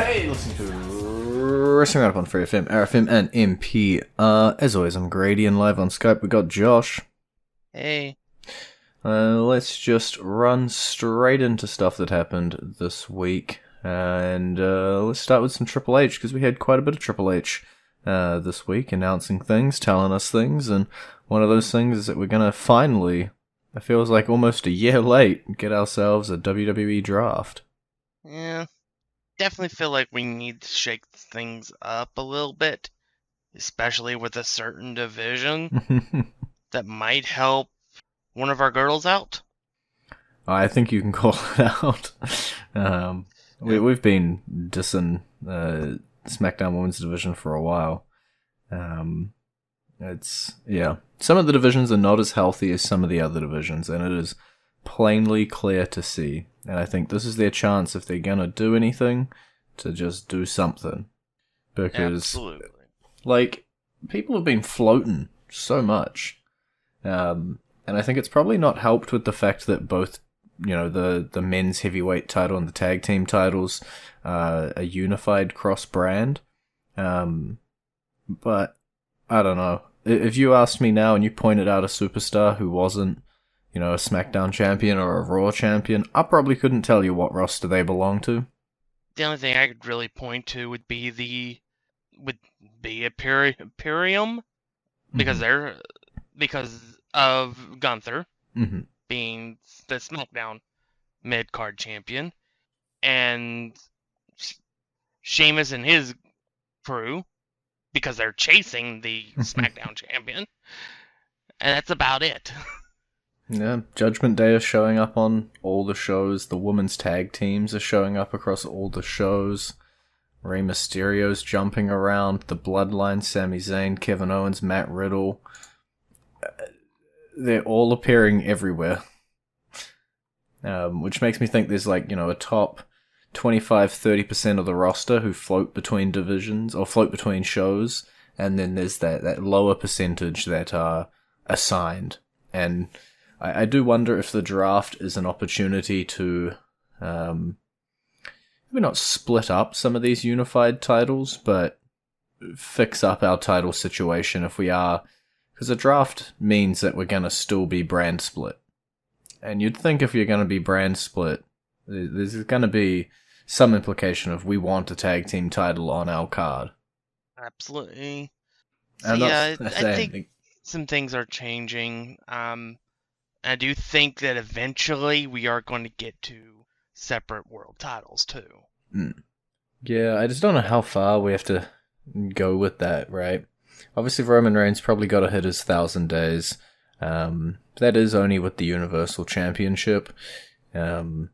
Hey, listen to Wrestling Roundup on FreeFM, ArrowFM, and MP. As always, I'm Grady, and live on Skype we got Josh. Hey. Let's just run straight into stuff that happened this week, and let's start with some Triple H, because we had quite a bit of Triple H this week, announcing things, telling us things, and one of those things is that we're gonna finally, it feels like almost a year late, get ourselves a WWE draft. Yeah. Definitely feel like we need to shake things up a little bit, especially with a certain division that might help one of our girls out. I think you can call it out. We've been dissing SmackDown Women's Division for a while. Some of the divisions are not as healthy as some of the other divisions, and it is plainly clear to see. And I think this is their chance, if they're gonna do anything, to just do something. Because, Absolutely. like, people have been floating so much. And I think it's probably not helped with the fact that both, the men's heavyweight title and the tag team titles are a unified cross-brand. But, I don't know. If you asked me now and you pointed out a superstar who wasn't, a SmackDown champion or a Raw champion, I probably couldn't tell you what roster they belong to. The only thing I could really point to would be Imperium, because of Gunther being the SmackDown mid-card champion, and Sheamus and his crew, because they're chasing the SmackDown champion, and that's about it. Yeah, Judgment Day is showing up on all the shows. The women's tag teams are showing up across all the shows. Rey Mysterio's jumping around. The Bloodline, Sami Zayn, Kevin Owens, Matt Riddle. They're all appearing everywhere. Which makes me think there's a top 25-30% of the roster who float between divisions or float between shows. And then there's that lower percentage that are assigned. And I do wonder if the draft is an opportunity to maybe not split up some of these unified titles, but fix up our title situation if we are, because a draft means that we're going to still be brand split. And you'd think if you're going to be brand split, there's going to be some implication of we want a tag team title on our card. Absolutely. So I think some things are changing. I do think that eventually we are going to get to separate world titles too. Yeah, I just don't know how far we have to go with that, right? Obviously, Roman Reigns probably got to hit his 1,000 days. That is only with the Universal Championship. But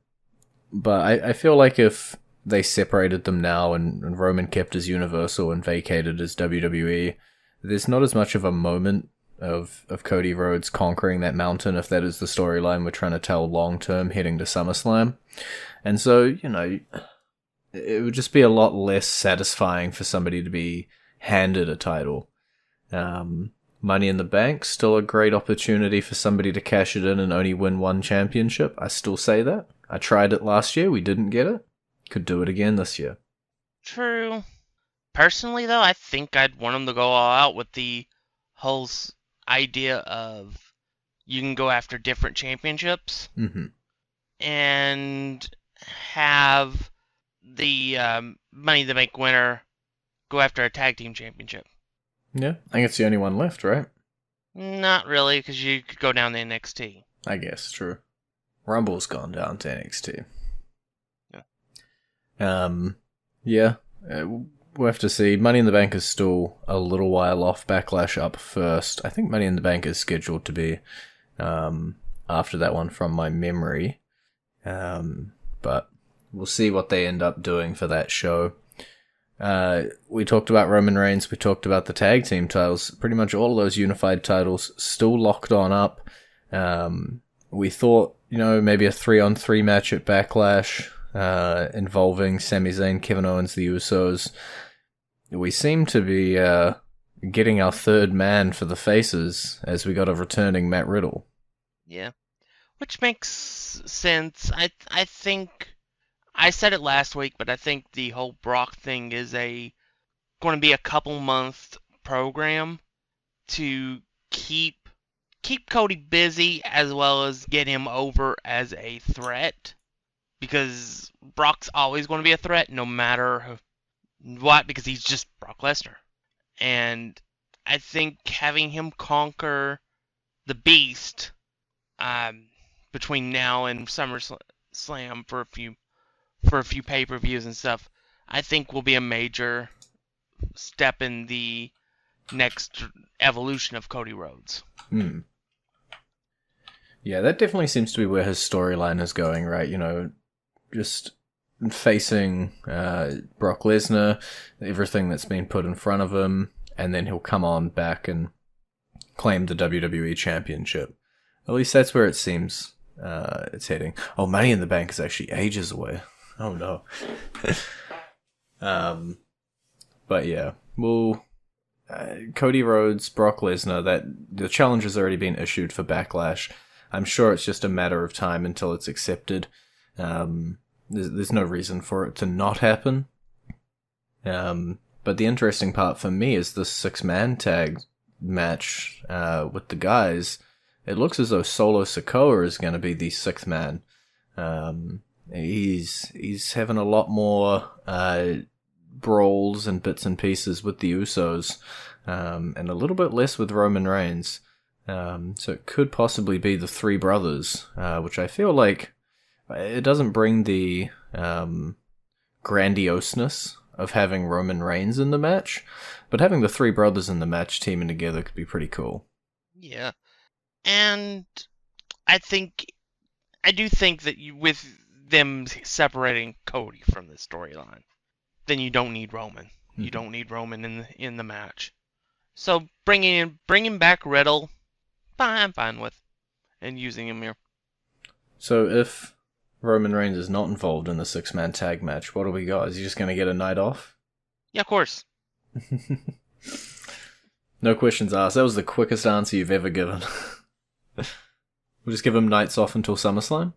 I feel like if they separated them now and Roman kept his Universal and vacated his WWE, there's not as much of a moment of Cody Rhodes conquering that mountain, if that is the storyline we're trying to tell long term heading to SummerSlam. And so, it would just be a lot less satisfying for somebody to be handed a title. Money in the Bank, still a great opportunity for somebody to cash it in and only win one championship. I still say that. I tried it last year, we didn't get it. Could do it again this year. True. Personally, though, I think I'd want them to go all out with the whole idea of you can go after different championships and have the Money in the Bank winner go after a tag team championship. Yeah, I think it's the only one left, right? Not really, because you could go down to NXT. I guess, true. Rumble's gone down to NXT. We'll have to see. Money in the Bank is still a little while off. Backlash up first. I think Money in the Bank is scheduled to be after that one from my memory. But we'll see what they end up doing for that show. We talked about Roman Reigns. We talked about the tag team titles. Pretty much all of those unified titles still locked on up. We thought, maybe a 3-on-3 match at Backlash involving Sami Zayn, Kevin Owens, the Usos. We seem to be getting our third man for the faces as we got a returning Matt Riddle. Yeah, which makes sense. I think I said it last week, but I think the whole Brock thing is going to be a couple month program to keep Cody busy as well as get him over as a threat, because Brock's always going to be a threat no matter what, because he's just Brock Lesnar. And I think having him conquer the Beast between now and SummerSlam for a few pay-per-views and stuff, I think will be a major step in the next evolution of Cody Rhodes. Yeah, that definitely seems to be where his storyline is going, right? You know, just facing Brock Lesnar, everything that's been put in front of him, and then he'll come on back and claim the WWE Championship. At least that's where it seems it's heading. Oh, Money in the Bank is actually ages away. Oh no. But yeah, well, Cody Rhodes, Brock Lesnar, that the challenge has already been issued for Backlash. I'm sure it's just a matter of time until it's accepted. There's no reason for it to not happen. But the interesting part for me is the 6-man tag match with the guys. It looks as though Solo Sikoa is going to be the 6th man. He's having a lot more brawls and bits and pieces with the Usos, and a little bit less with Roman Reigns. So it could possibly be the 3 brothers, which I feel like it doesn't bring the grandioseness of having Roman Reigns in the match, but having the 3 brothers in the match teaming together could be pretty cool. Yeah. And I do think that with them separating Cody from the storyline, then you don't need Roman. You don't need Roman in the match. So bringing back Riddle, I'm fine with, and using him here. So if Roman Reigns is not involved in the 6-man tag match, what do we got? Is he just going to get a night off? Yeah, of course. No questions asked. That was the quickest answer you've ever given. We'll just give him nights off until SummerSlam?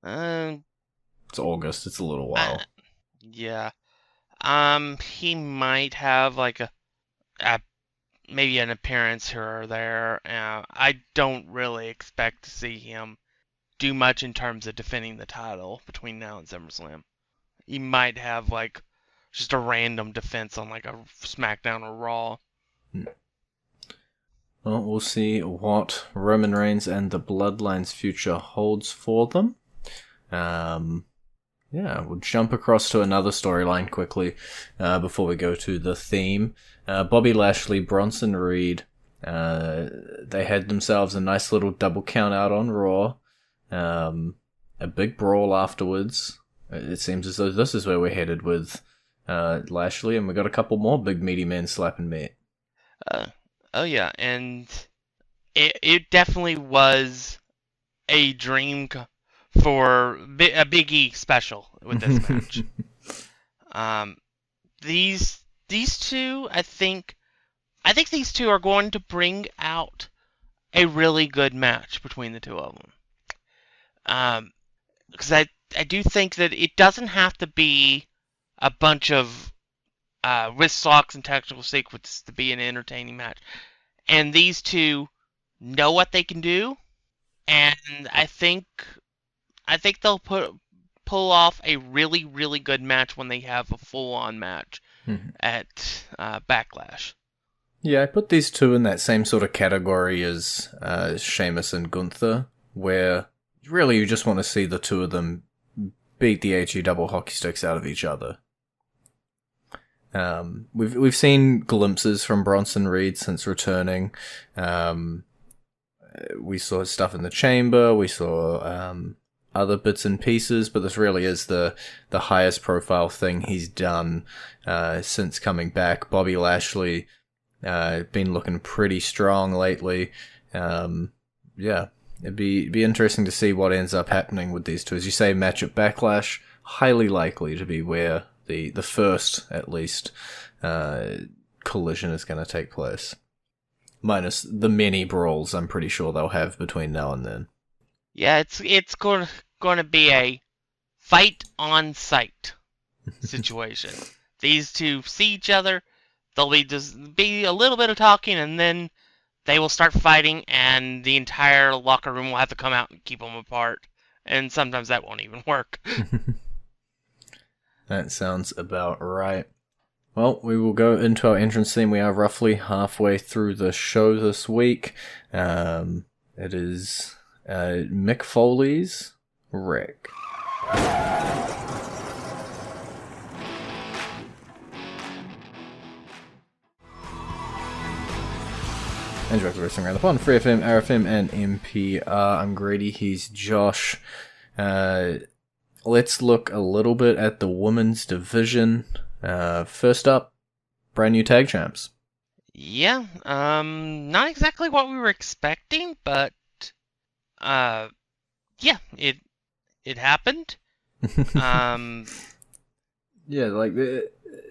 It's August. It's a little while. Yeah. He might have like a maybe an appearance here or there. I don't really expect to see him do much in terms of defending the title between now and SummerSlam. He might have like just a random defense on like a SmackDown or Raw. Well, we'll see what Roman Reigns and the Bloodline's future holds for them. We'll jump across to another storyline quickly before we go to the theme. Bobby Lashley, Bronson Reed, they had themselves a nice little double count out on Raw. A big brawl afterwards. It seems as though this is where we're headed with Lashley, and we got a couple more big meaty men slapping meat. Oh yeah, and it definitely was a dream for a Big E special with this match. These two, I think these two are going to bring out a really good match between the two of them. Because I do think that it doesn't have to be a bunch of wrist locks and technical sequences to be an entertaining match. And these two know what they can do, and I think they'll pull off a really, really good match when they have a full-on match at Backlash. Yeah, I put these two in that same sort of category as Sheamus and Gunther, where really you just want to see the two of them beat the HE double hockey sticks out of each other. We've seen glimpses from Bronson Reed since returning. We saw stuff in the chamber. We saw other bits and pieces, but this really is the highest profile thing he's done since coming back. Bobby Lashley been looking pretty strong lately. It'd be interesting to see what ends up happening with these two. As you say, match at Backlash, highly likely to be where the first, at least, collision is going to take place. Minus the many brawls I'm pretty sure they'll have between now and then. Yeah, it's going to be a fight on sight situation. These two see each other, there'll be a little bit of talking, and then they will start fighting, and the entire locker room will have to come out and keep them apart. And sometimes that won't even work. That sounds about right. Well, we will go into our entrance theme. We are roughly halfway through the show this week. It is Mick Foley's Rick. And you're Wrestling Around the Pond, FreeFM, ArrowFM, and NPR. I'm Grady, he's Josh. Let's look a little bit at the women's division. First up, brand new tag champs. Yeah, not exactly what we were expecting, but yeah, it happened. Yeah, like,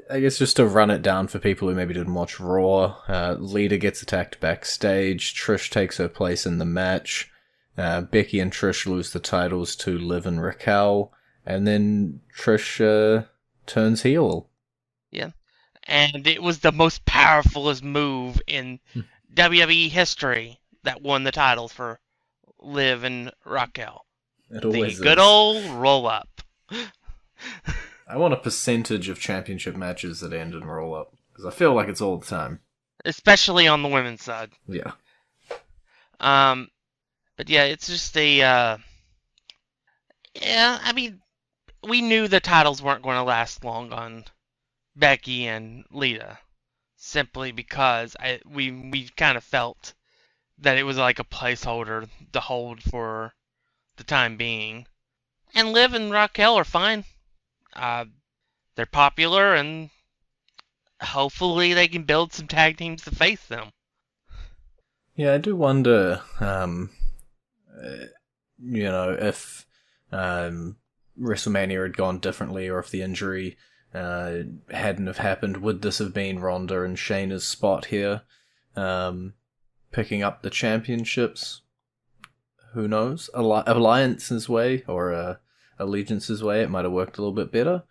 I guess just to run it down for people who maybe didn't watch Raw, Lita gets attacked backstage, Trish takes her place in the match, Becky and Trish lose the titles to Liv and Raquel, and then Trish turns heel. Yeah, and it was the most powerfulest move in WWE history that won the titles for Liv and Raquel. It always the good is. old roll-up. I want a percentage of championship matches that end in roll-up, because I feel like it's all the time. Especially on the women's side. Yeah. But yeah, it's just yeah, I mean, we knew the titles weren't going to last long on Becky and Lita, simply because we kind of felt that it was like a placeholder to hold for the time being. And Liv and Raquel are fine. They're popular, and hopefully they can build some tag teams to face them. Yeah, I do wonder, if WrestleMania had gone differently, or if the injury hadn't have happened, would this have been Ronda and Shayna's spot here, picking up the championships? Who knows? Alliance's way, or Allegiance's way, it might have worked a little bit better.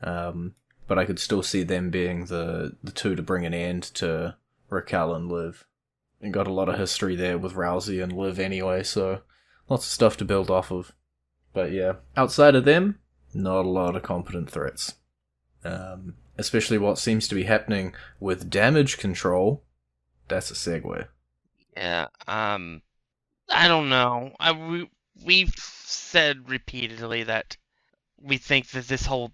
But I could still see them being the two to bring an end to Raquel and Liv. And got a lot of history there with Rousey and Liv anyway, so lots of stuff to build off of. But yeah, outside of them, not a lot of competent threats. Especially what seems to be happening with Damage Control. That's a segue. Yeah, I don't know. We've said repeatedly that we think that this whole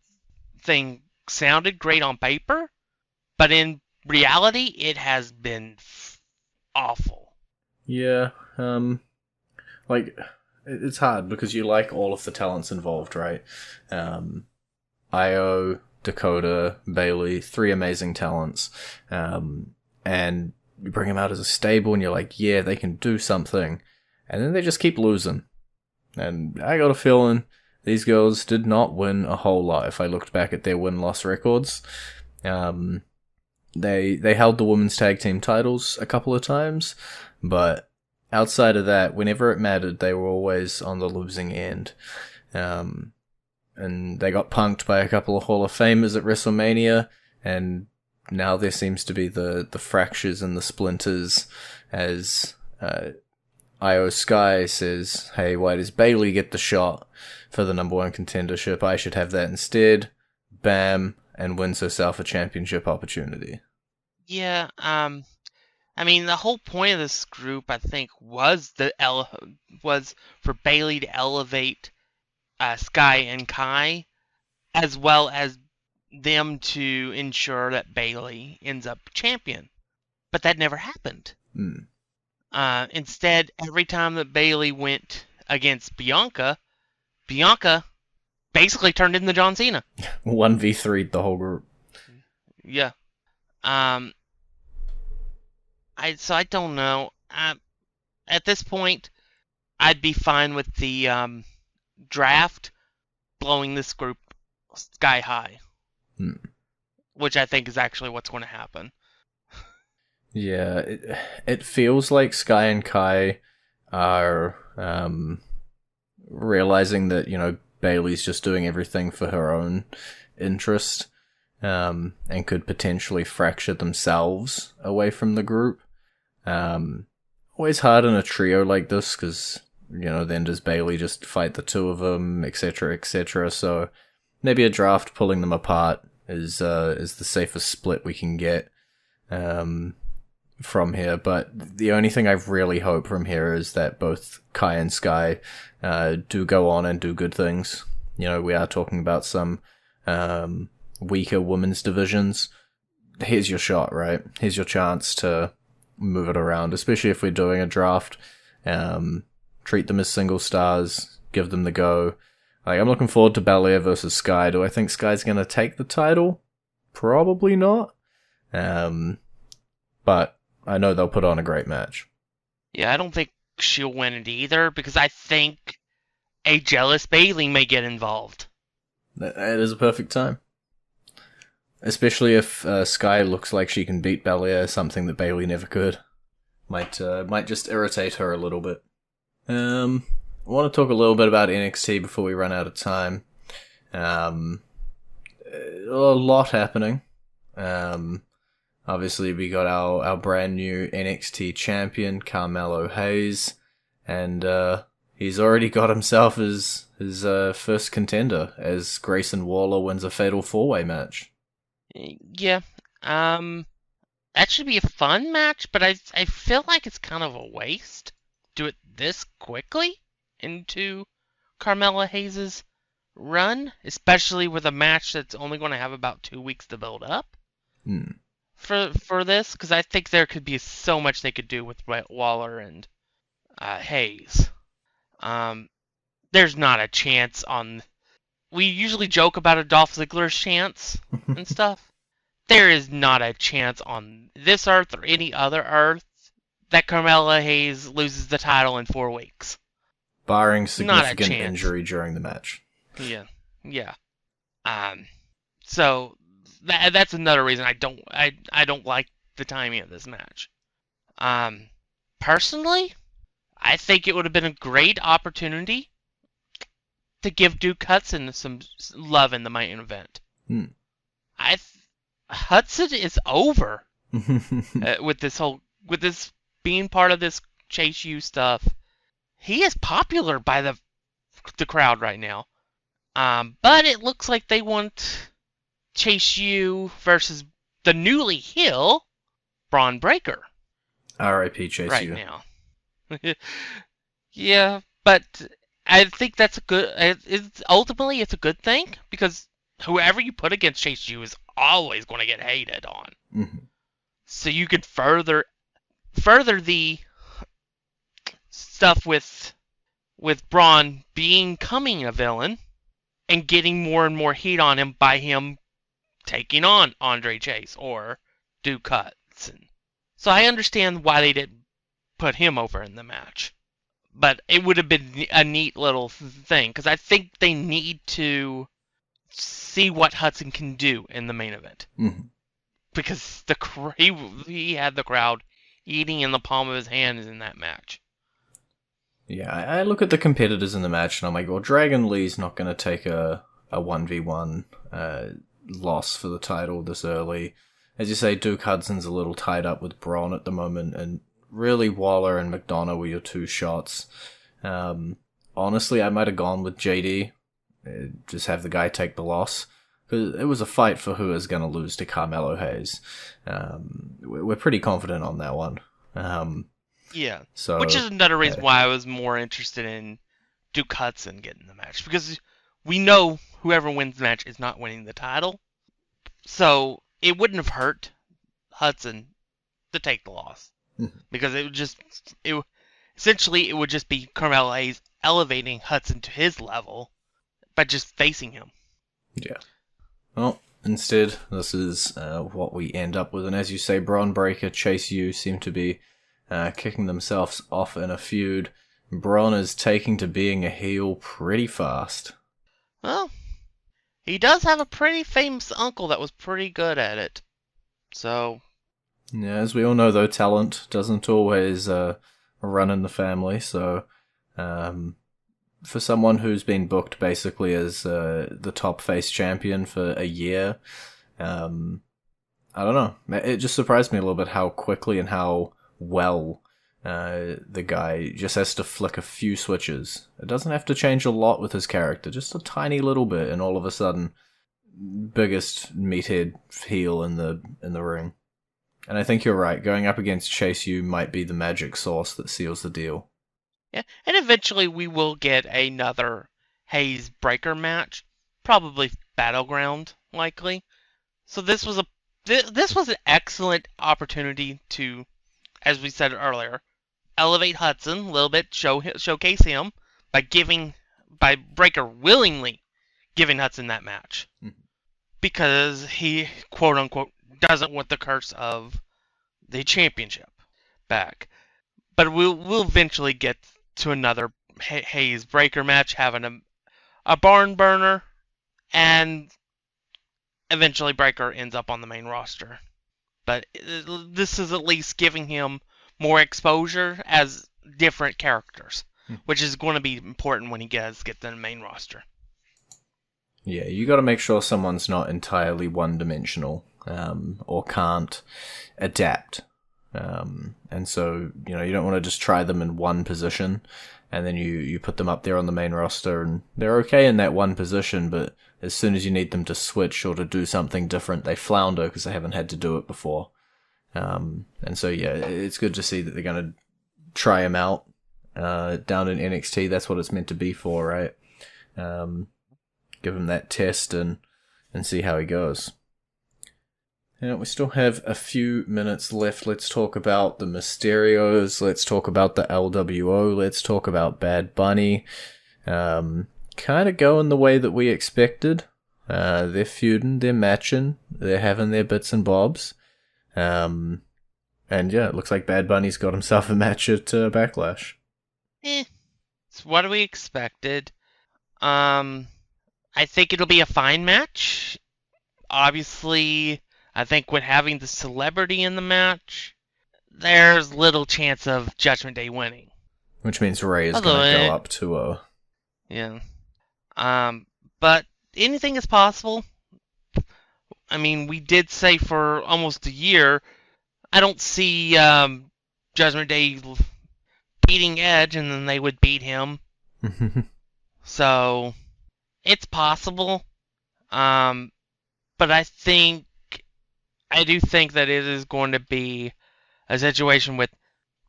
thing sounded great on paper, but in reality, it has been awful. Yeah, it's hard because you like all of the talents involved, right? Io, Dakota, Bailey, 3 amazing talents, and you bring them out as a stable and you're like, yeah, they can do something, and then they just keep losing. And I got a feeling these girls did not win a whole lot if I looked back at their win-loss records. They held the women's tag team titles a couple of times, but outside of that, whenever it mattered, they were always on the losing end. And they got punked by a couple of Hall of Famers at WrestleMania, and now there seems to be the fractures and the splinters as Io Sky says, hey, why does Bailey get the shot for the number 1 contendership? I should have that instead. Bam, and wins herself a championship opportunity. Yeah, I mean, the whole point of this group, I think, was for Bailey to elevate Sky and Kai, as well as them to ensure that Bailey ends up champion. But that never happened. Instead, every time that Bailey went against Bianca basically turned into John Cena. 1v3'd the whole group. Yeah. I don't know. At this point, I'd be fine with the draft blowing this group sky high. Which I think is actually what's going to happen. Yeah, it feels like Sky and Kai are realizing that, Bayley's just doing everything for her own interest, and could potentially fracture themselves away from the group. Always hard in a trio like this, because, then does Bayley just fight the two of them, etc., etc. So maybe a draft pulling them apart is the safest split we can get from here. But the only thing I really hope from here is that both Kai and Sky do go on and do good things. We are talking about some weaker women's divisions. Here's your shot, right? Here's your chance to move it around, especially if we're doing a draft. Treat them as single stars, give them the go. I'm looking forward to Belair versus Sky. Do I think Sky's going to take the title? Probably not. But I know they'll put on a great match. Yeah, I don't think she'll win it either, because I think a jealous Bayley may get involved. It is a perfect time. Especially if Sky looks like she can beat Belair, something that Bayley never could. Might just irritate her a little bit. I want to talk a little bit about NXT before we run out of time. A lot happening. Obviously, we got our brand new NXT champion, Carmello Hayes, and he's already got himself his first contender as Grayson Waller wins a fatal 4-way match. Yeah. That should be a fun match, but I feel like it's kind of a waste. Do it this quickly into Carmella Hayes' run, especially with a match that's only going to have about 2 weeks to build up for this, because I think there could be so much they could do with Waller and Hayes. There's not a chance on... We usually joke about a Dolph Ziggler's chance and stuff. There is not a chance on this Earth or any other Earth that Carmella Hayes loses the title in 4 weeks. Barring significant injury during the match. Yeah. So that's another reason I don't like the timing of this match. Personally, I think it would have been a great opportunity to give Duke Hudson some love in the main event. Hudson is over with this being part of this Chase U stuff. He is popular by the crowd right now. But it looks like they want Chase U versus the newly heel Braun Breaker. R.I.P. Chase right U. now. Yeah, but I think that's a good. Ultimately, it's a good thing, because whoever you put against Chase U is always going to get hated on. Mm-hmm. So you could further the stuff with Braun becoming a villain and getting more and more heat on him by him taking on Andre Chase or Duke Hudson. So I understand why they didn't put him over in the match. But it would have been a neat little thing, because I think they need to see what Hudson can do in the main event. Mm-hmm. Because he had the crowd eating in the palm of his hands in that match. Yeah, I look at the competitors in the match and I'm like, well, Dragon Lee's not going to take a 1v1 loss for the title this early. As you say, Duke Hudson's a little tied up with Braun at the moment, and really Waller and McDonough were your two shots. Honestly, I might have gone with JD. Just have the guy take the loss. Because it was a fight for who is going to lose to Carmello Hayes. We're pretty confident on that one. Yeah, so, which is another reason why I was more interested in Duke Hudson getting the match. Because we know whoever wins the match is not winning the title. So it wouldn't have hurt Hudson to take the loss. Because it would just be Carmelo Hayes elevating Hudson to his level by just facing him. Yeah. Well, instead, this is what we end up with. And as you say, Braun Breaker, Chase U seem to be kicking themselves off in a feud. Braun is taking to being a heel pretty fast. Well, he does have a pretty famous uncle that was pretty good at it. So... Yeah, as we all know, though, talent doesn't always run in the family, so for someone who's been booked basically as the top face champion for a year, I don't know. It just surprised me a little bit how quickly and how well the guy just has to flick a few switches. It doesn't have to change a lot with his character, just a tiny little bit, and all of a sudden, biggest meathead heel in the ring. And I think you're right. Going up against Chase U might be the magic sauce that seals the deal. Yeah, and eventually we will get another Hayes Breaker match, probably Battleground, likely. So this was an excellent opportunity to, as we said earlier, elevate Hudson a little bit, showcase him by Breaker willingly giving Hudson that match, because he quote unquote doesn't want the curse of the championship back. But we'll eventually get to another Hayes Breaker match, having a barn burner, and eventually Breaker ends up on the main roster. But this is at least giving him more exposure as different characters, which is going to be important when he gets to the main roster. Yeah, you got to make sure someone's not entirely one-dimensional or can't adapt. And so, you don't want to just try them in one position and then you put them up there on the main roster and they're okay in that one position, but as soon as you need them to switch or to do something different, they flounder because they haven't had to do it before. And so, yeah, it's good to see that they're going to try him out down in NXT. That's what it's meant to be for, right? Give him that test and see how he goes. We still have a few minutes left. Let's talk about the Mysterios. Let's talk about the LWO. Let's talk about Bad Bunny. Kind of going the way that we expected. They're feuding, they're matching, they're having their bits and bobs. And yeah, it looks like Bad Bunny's got himself a match at Backlash. It's what we expected. I think it'll be a fine match. Obviously, I think with having the celebrity in the match, there's little chance of Judgment Day winning. Which means Ray is going to go up 2-0. Yeah. But anything is possible. I mean, we did say for almost a year, I don't see Judgment Day beating Edge and then they would beat him. So, it's possible. But I do think that it is going to be a situation with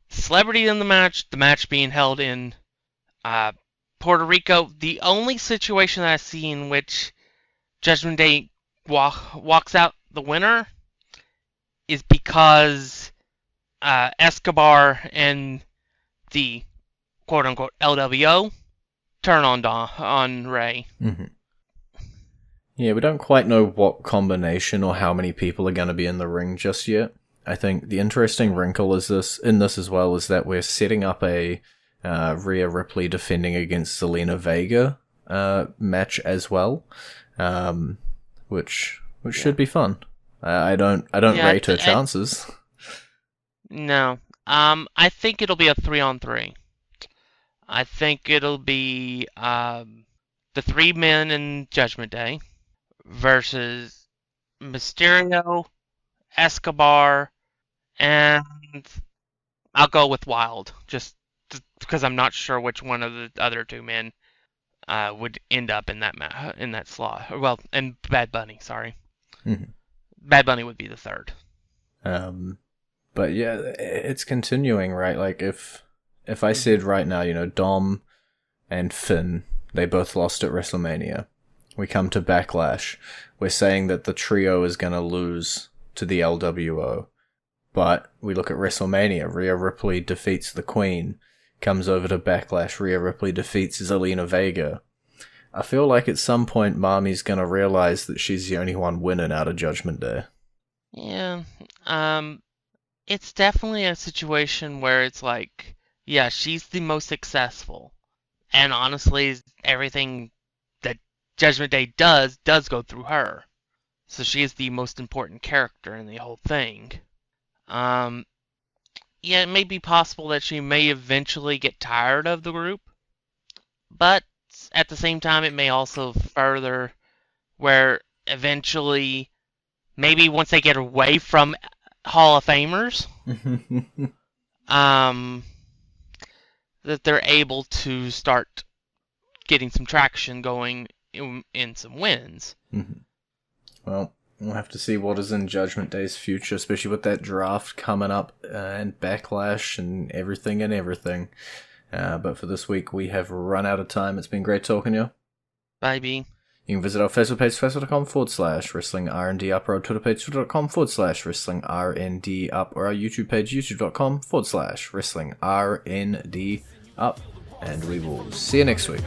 celebrity in the match being held in Puerto Rico. The only situation that I see in which Judgment Day walks out the winner is because Escobar and the quote-unquote LWO turn on Ray. Mm-hmm. Yeah, we don't quite know what combination or how many people are going to be in the ring just yet. I think the interesting wrinkle is this as well is that we're setting up a Rhea Ripley defending against Zelina Vega match as well, which should be fun. I don't rate her chances. No, I think it'll be a 3-on-3. I think it'll be the 3 men in Judgment Day versus Mysterio, Escobar, and I'll go with Wild, just because I'm not sure which one of the other 2 men would end up in that slot. Well, and Bad Bunny, sorry. Mm-hmm. Bad Bunny would be the 3rd. But yeah, it's continuing, right? Like if I said right now, Dom and Finn, they both lost at WrestleMania. We come to Backlash. We're saying that the trio is going to lose to the LWO. But we look at WrestleMania. Rhea Ripley defeats the Queen. Comes over to Backlash. Rhea Ripley defeats Zelina Vega. I feel like at some point Mami's going to realize that she's the only one winning out of Judgment Day. Yeah. It's definitely a situation where it's like, yeah, she's the most successful. And honestly, everything that Judgment Day does go through her. So she is the most important character in the whole thing. Yeah, it may be possible that she may eventually get tired of the group. but at the same time, it may also further where eventually, maybe once they get away from Hall of Famers, that they're able to start getting some traction going in some wins. Well, we'll have to see what is in Judgment Day's future, especially with that draft coming up and Backlash and everything. But for this week, we have run out of time. It's been great talking to you. Bye, B. You can visit our Facebook page, facebook.com/wrestling R&D up, or our Twitter page, twitter.com/wrestling RND up, or our YouTube page, youtube.com/wrestling RND up. And we will see you next week.